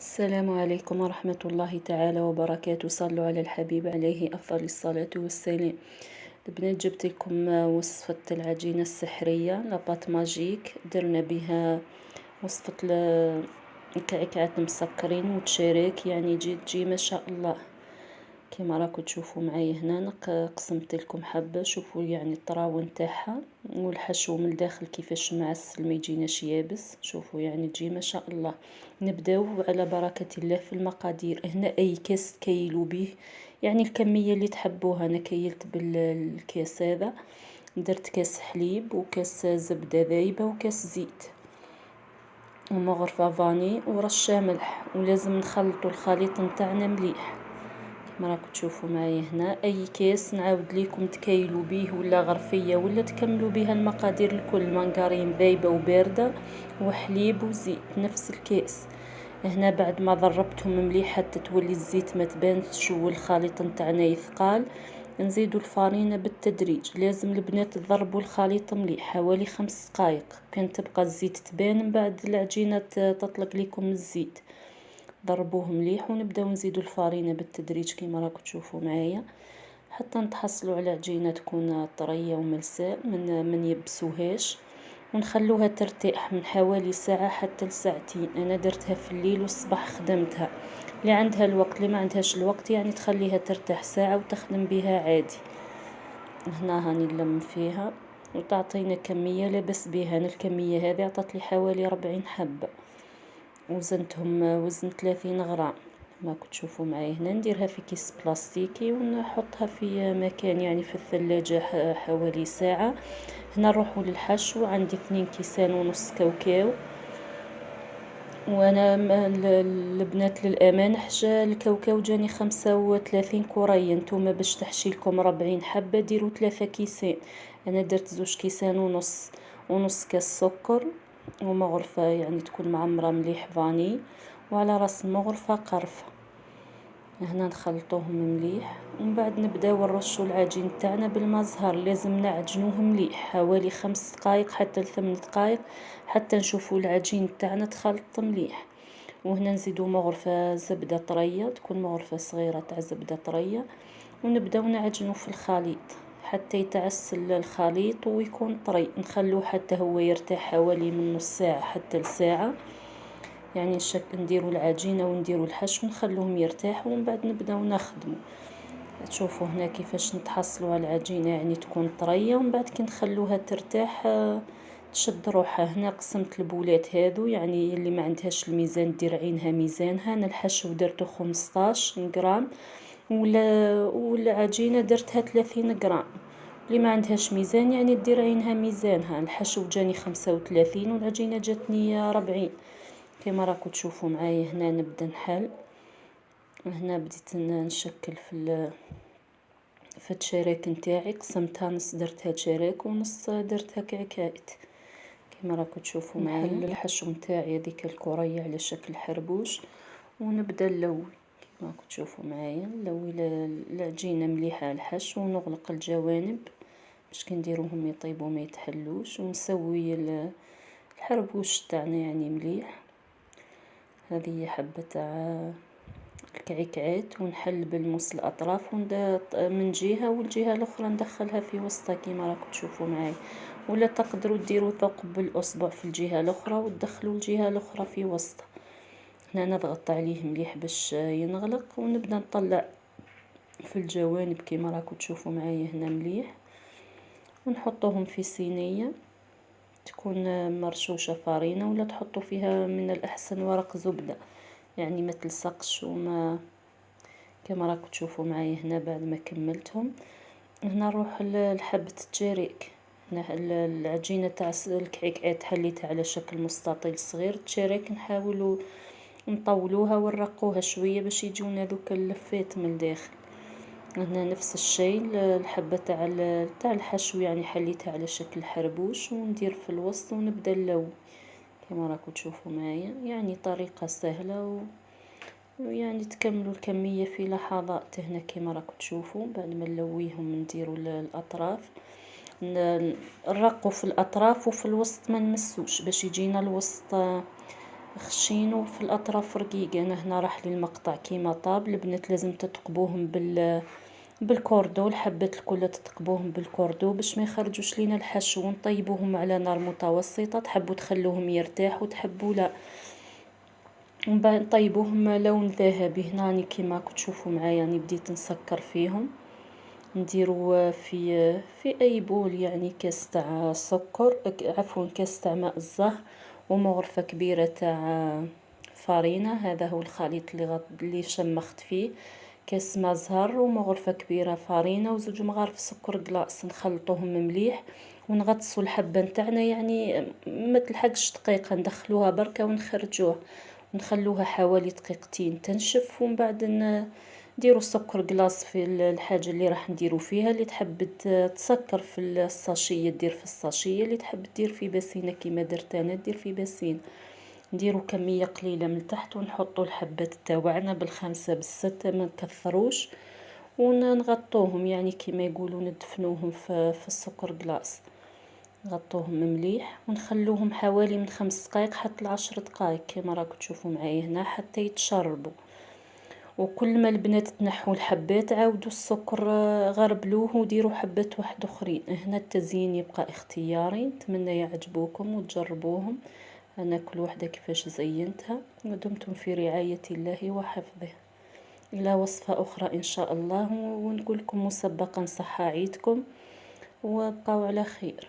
السلام عليكم ورحمة الله تعالى وبركاته. صلوا على الحبيب عليه أفضل الصلاة والسلام. البنات جبت لكم وصفة العجينة السحرية لاباط ماجيك. درنا بها وصفة الكعكات مسكرين وتشارك، يعني تجي ما شاء الله كما راكم تشوفوا معايا هنا. قسمت لكم حبة، شوفوا يعني الطراوة نتاعها والحشو من الداخل كيفاش معسل ما يجيناش يابس. شوفوا يعني تجي ما شاء الله. نبداو على بركة الله في المقادير. هنا اي كاس تكيلوا به، يعني الكمية اللي تحبوها. انا كيلت بالكاس هذا، درت كاس حليب وكاس زبدة ذايبة وكاس زيت ومغرفة فاني ورشة ملح، ولازم نخلطوا الخليط نتاعنا مليح كما راكم تشوفوا معايا هنا. اي كاس نعاود ليكم تكيلوا به ولا غرفيه ولا تكملوا بها المقادير الكل. مانغارين ذايبه وبارده وحليب وزيت نفس الكاس. هنا بعد ما ضربتهم مليح حتى تولي الزيت ما تبانش والخليط نتاعنا يثقال، نزيدوا الفارينة بالتدريج. لازم البنات تضربوا الخليط مليح حوالي 5 دقائق، كان تبقى الزيت تبان من بعد العجينة تطلق لكم الزيت. ضربوه مليح ونبداو نزيدو الفارينة بالتدريج كما راكم تشوفوا معايا حتى نتحصلوا على عجينة تكون طرية وملساء، من يبسوهاش. ونخلوها ترتاح من حوالي ساعة حتى لساعتين. انا درتها في الليل والصباح خدمتها. اللي عندها الوقت، اللي ما عندهاش الوقت يعني تخليها ترتاح ساعة وتخدم بها عادي. هنا هاني نلم فيها وتعطينا كمية لبس بها. أنا الكمية هذه عطت لي حوالي 40 حبة، وزنتهم وزن 30 غرام. ما كنت تشوفوا معي هنا نديرها في كيس بلاستيكي ونحطها في مكان يعني في الثلاجة حوالي ساعة. هنا نروحوا للحشو. عندي 2 كيسان ونص كاوكاو. وانا البنات للامان حشا الكاوكاو جاني 35 كورية. نتوما باش تحشي لكم 40 حبة ديروا 3 كيسان. انا درت 2 كيسان ونص، ونص كاس سكر، ومغرفة يعني تكون معمرة مليح فاني، وعلى راس المغرفة قرفة. هنا نخلطوهم مليح ومن بعد نبداو نرشوا العجين تاعنا بالماء زهر. لازم نعجنوه مليح حوالي 5 دقائق حتى ل8 دقائق حتى نشوفوا العجين تاعنا تخلط مليح. وهنا نزيدو مغرفة زبدة طرية، تكون مغرفة صغيرة تاع زبدة طرية، ونبداو نعجنو في الخليط حتى يتعسل الخليط ويكون طري. نخلوه حتى هو يرتاح حوالي من نص ساعة حتى لساعة، يعني نديروا العجينة ونديروا الحشو نخلوهم يرتاحوا ومن بعد نبداو نخدموا. تشوفوا هنا كيفاش نتحصلوا على العجينة، يعني تكون طرية ومن بعد كي نخلوها ترتاح تشد روحها. هنا قسمت البولات هذو، يعني اللي ما عندهاش الميزان دير عينها ميزانها. انا الحشو درته 15 غرام والعجينة درتها 30 غرام. اللي ما عندهاش ميزان يعني دير عينها ميزانها. الحشو جاني 35 والعجينة جاتني 40 كما راكم تشوفوا معايا. هنا نبدا نحل. هنا بديت نشكل في التشاريك نتاعي. قسمتها نص درتها تشاريك ونص درتها كعكات كما راكم تشوفوا معايا. نحل الحشو نتاعي هذيك الكرية على شكل حربوش ونبدا نلوي كما راكم تشوفوا معايا. نلوي العجينه مليحه الحشو ونغلق الجوانب باش كي نديروهم يطيبوا ما يتحلوش، ونسوي الحربوش تاعنا يعني مليح. هذه حبه تاع الكعكات، ونحل بالموس الاطراف من جهه والجهه الاخرى ندخلها في وسطها كما راكم تشوفوا معايا. ولا تقدروا ديروا ثقب بالاصبع في الجهه الاخرى وتدخلوا الجهه الاخرى في وسطها. هنا نضغط عليه مليح باش ينغلق ونبدا نطلع في الجوانب كما راكم تشوفوا معايا هنا مليح، ونحطوهم في صينيه تكون مرشوشه فارينه، ولا تحطوا فيها من الاحسن ورق زبده يعني ما تلصقش وما كما راكم تشوفوا معايا. هنا بعد ما كملتهم هنا نروح لحبة التشاريك. هنا العجينة تاع الكعكات حليتها على شكل مستطيل صغير. التشاريك نحاولوا نطولوها ونرقوها شوية باش يجونا ذوك اللفات من الداخل. هنا نفس الشيء الحبة تاع الحشو يعني حليتها على شكل حربوش وندير في الوسط ونبدا نلوي كما راكم تشوفوا معايا. يعني طريقة سهلة ويعني تكملوا الكمية في لحظات. هنا كما راكم تشوفوا بعد ما نلويهم نديروا الاطراف، نرقوا في الاطراف وفي الوسط ما نمسوش باش يجينا الوسط خشين وفي الاطراف رقيق. انا هنا راح لي المقطع كيما طاب. البنات لازم تثقبوهم بالكوردو، الحبات الكل تثقبوهم بالكوردو باش ما يخرجوش لينا الحشو. ونطيبوهم على نار متوسطه، تحبوا تخلوهم يرتاحوا تحبوا لا. ومن بعد نطيبوهم لون ذهبي. هنا راني كيما راكم تشوفوا معايا يعني بديت نسكر فيهم. نديرو في اي بول يعني كاس تاع سكر، عفوا كاس تاع ماء الزهر، ومغرفه كبيره تاع فارينه. هذا هو الخليط اللي شمخت فيه. كاس ماء زهر ومغرفه كبيره فارينه وزوج مغارف سكر قلاص. نخلطوهم مليح ونغطسوا الحبه نتاعنا يعني ما تلحقش دقيقه، ندخلوها بركه ونخرجوها ونخلوها حوالي دقيقتين تنشف. ومن بعد نديروا السكر قلاص في الحاجه اللي راح نديرو فيها. اللي تحب تسكر في الساشيه دير في الساشيه، اللي تحب دير في باسينه كيما درت انا دير في باسين. نديرو كميه قليله من تحت ونحطوا الحبات تاوعنا بالخمسة بالستة، ما نكثروش. ونغطوهم يعني كيما يقولوا ندفنوهم في السكر قلاص. نغطوهم مليح ونخلوهم حوالي من 5 دقائق حتى ل10 دقائق كما راكم تشوفوا معايا هنا حتى يتشربوا. وكل ما البنات تنحوا الحبات عاودوا السكر غربلوه وديروا حبات واحد اخرين. هنا التزيين يبقى اختياري، نتمنى يعجبوكم وتجربوهم. انا كل وحده كيفاش زينتها. ودمتم في رعاية الله وحفظه. الى وصفة اخرى ان شاء الله، ونقول لكم مسبقا صحة عيدكم وبقوا على خير.